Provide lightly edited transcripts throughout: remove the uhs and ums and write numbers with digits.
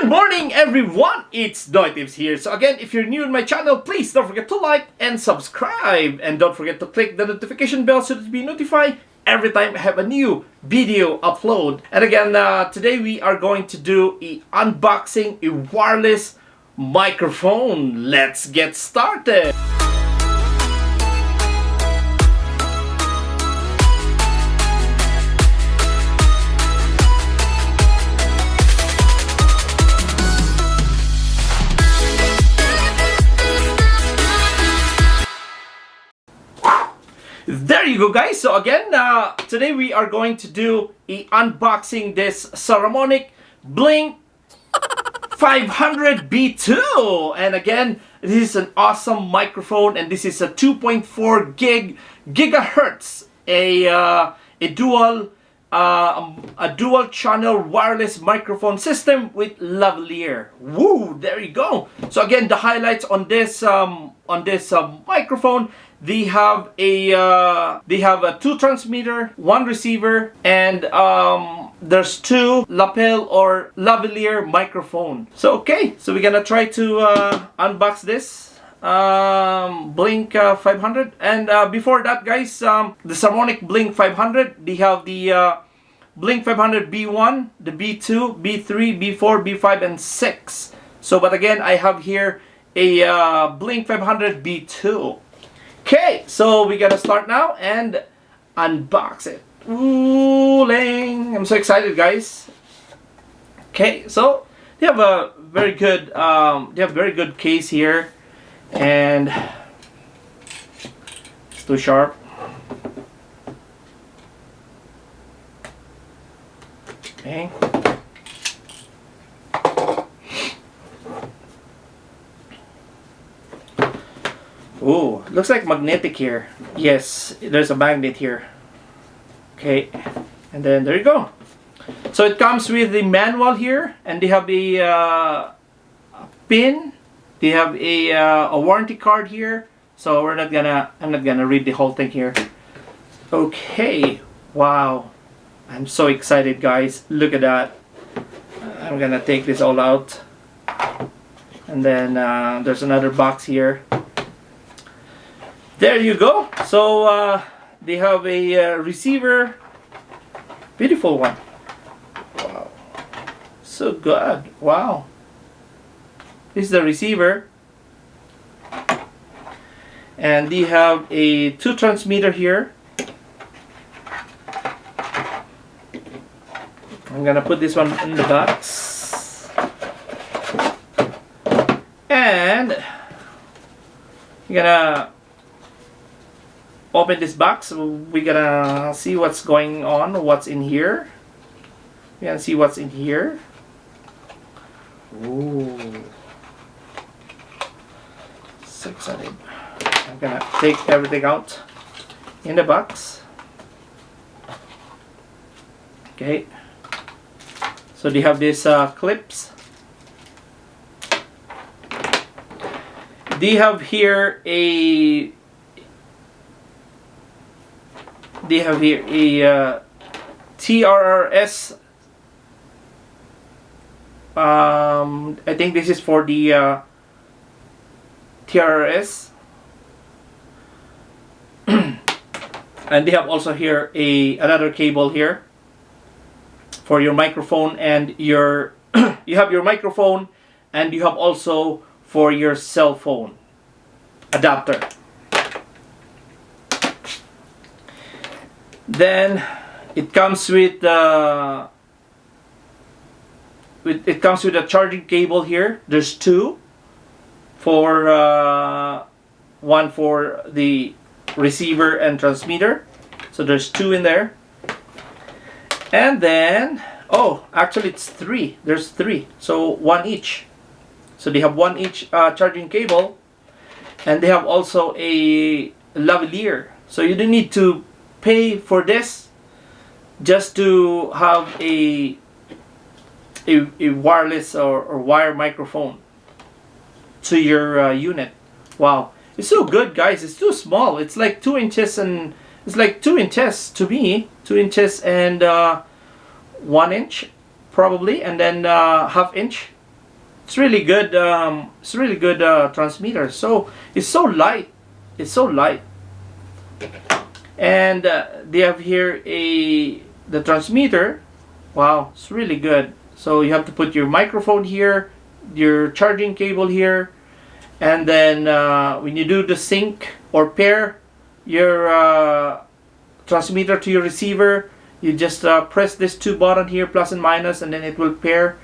Good morning everyone, it's NoyTebs here. So again, if you're new in my channel, please don't forget to like and subscribe. And don't forget to click the notification bell so that you'll be notified every time I have a new video upload. And again, today we are going to do unboxing a wireless microphone. Let's get started. There you go, guys. So again, today we are going to do unboxing this Saramonic Blink 500 B2. And again, this is an awesome microphone, and this is a 2.4 gigahertz, a dual channel wireless microphone system with lavalier. Woo! There you go. So again, the highlights on this microphone. They have a 2 transmitter, 1 receiver, and there's 2 lapel or lavalier microphone. So okay, so we're gonna try to unbox this Blink 500. And before that, guys, the Saramonic Blink 500, they have the Blink 500 B1, the B2, B3, B4, B5, and 6. So, but again, I have here a Blink 500 B2. Okay, so we gotta start now and unbox it. Ooh, lang. I'm so excited, guys. Okay, so they have a very good case here, and it's too sharp. Okay. Ooh, looks like magnetic here. Yes, there's a magnet here. Okay, and then there you go. So it comes with the manual here, and they have a pin. They have a warranty card here. So I'm not gonna read the whole thing here. Okay, wow, I'm so excited, guys. Look at that. I'm gonna take this all out, and then there's another box here. There you go. So they have a receiver. Beautiful one. Wow. So good. Wow. This is the receiver. And they have a 2 transmitter here. I'm gonna put this one in the box. And you're gonna open this box. We're gonna see what's going on, what's in here. We're gonna see what's in here. Ooh, so excited. I'm gonna take everything out in the box. Okay, so they have these clips. They have here a TRRS. I think this is for the TRRS. And they have also here another cable here for your microphone, and your you have your microphone, and you have also for your cell phone adapter. Then it comes with a charging cable here. There's 2 for one for the receiver and transmitter. So there's 2 in there. And then actually it's 3. There's 3. So 1 each. So they have 1 each charging cable, and they have also a lavalier. So you don't need to pay for this, just to have a wireless or wire microphone to your unit. Wow, it's so good, guys. It's too small. It's like 2 inches, and it's like 2 inches to me, 2 inches and 1 inch probably, and then ½ inch It's really good. It's really good transmitter. So it's so light. It's so light. And they have here the transmitter. Wow, it's really good. So you have to put your microphone here, your charging cable here, and then when you do the sync or pair your transmitter to your receiver, you just press this two button here, plus and minus, and then it will pair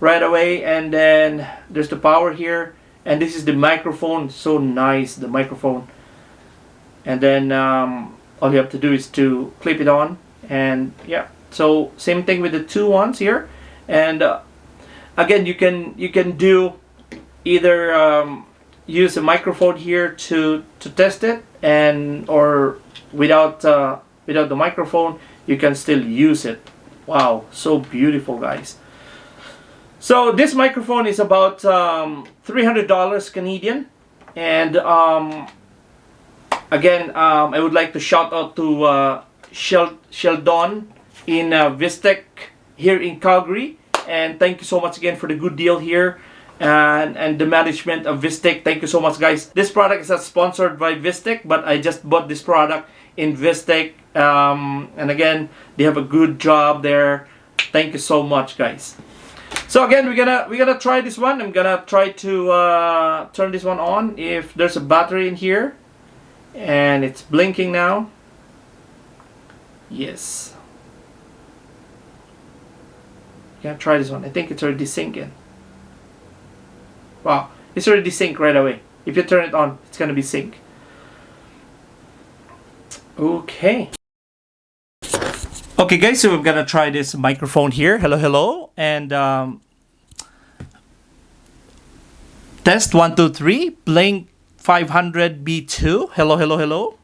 right away. And then there's the power here, and this is the microphone. So nice, the microphone. And then all you have to do is to clip it on, and yeah. So same thing with the two ones here. And again, you can do either use a microphone here to test it, and or without the microphone you can still use it. Wow, so beautiful, guys. So this microphone is about $300 Canadian. And again, I would like to shout out to Sheldon in Vistek here in Calgary, and thank you so much again for the good deal here, and the management of Vistek. Thank you so much, guys. This product is not sponsored by Vistek, but I just bought this product in Vistek, and again, they have a good job there. Thank you so much, guys. So again, we're gonna try this one. I'm gonna try to turn this one on if there's a battery in here, and it's blinking now. Yes. Gonna try this one. I think it's already syncing. Wow, it's already sync right away. If you turn it on, it's gonna be sync. Okay. Okay, guys, so we're gonna try this microphone here. Hello, hello, and test 1 2 3. Blink 500 B2. Hello, hello, hello.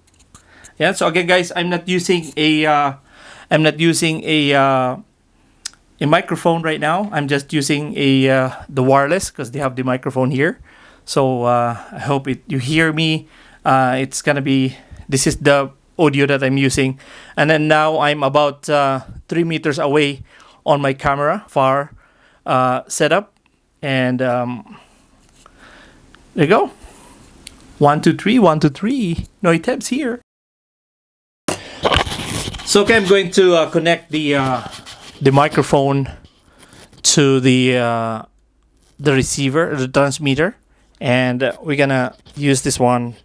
Yeah. So again, guys, I'm not using a microphone right now. I'm just using the wireless, because they have the microphone here. So I hope you hear me. It's gonna be, this is the audio that I'm using, and then now I'm about 3 meters away on my camera far setup, and there you go. 1 2 3 1 2 3. NoyTebs here. So okay, I'm going to connect the microphone to the receiver, the transmitter, and we're gonna use this one.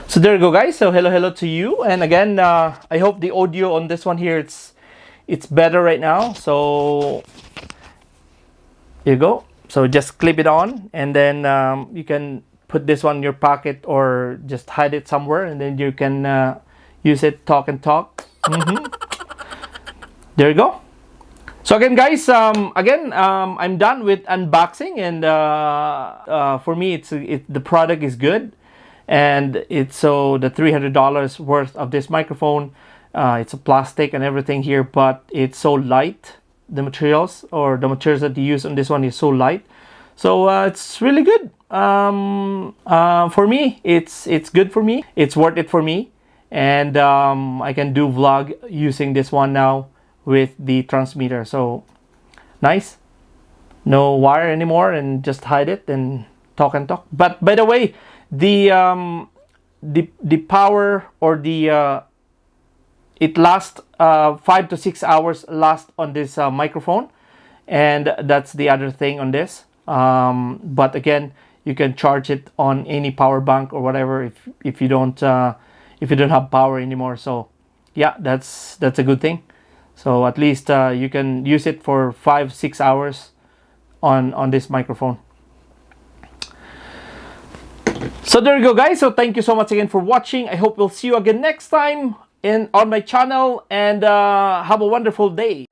So there you go, guys. So hello to you, and again, I hope the audio on this one here it's better right now. So here you go. So just clip it on, and then you can put this one in your pocket or just hide it somewhere, and then you can use it, talk. There you go. So again, guys, I'm done with unboxing, and for me, the product is good, and it's so the $300 worth of this microphone. It's a plastic and everything here, but it's so light. The materials that you use on this one is so light, so it's really good. For me, it's good for me. It's worth it for me, and I can do vlog using this one now with the transmitter. So nice, no wire anymore, and just hide it and talk. But by the way, the power, or the it lasts 5 to 6 hours last on this microphone, and that's the other thing on this. But again, you can charge it on any power bank or whatever if you don't have power anymore. So yeah, that's a good thing. So at least you can use it for 5-6 hours on this microphone. So there you go, guys. So thank you so much again for watching. I hope we'll see you again next time on my channel, and have a wonderful day.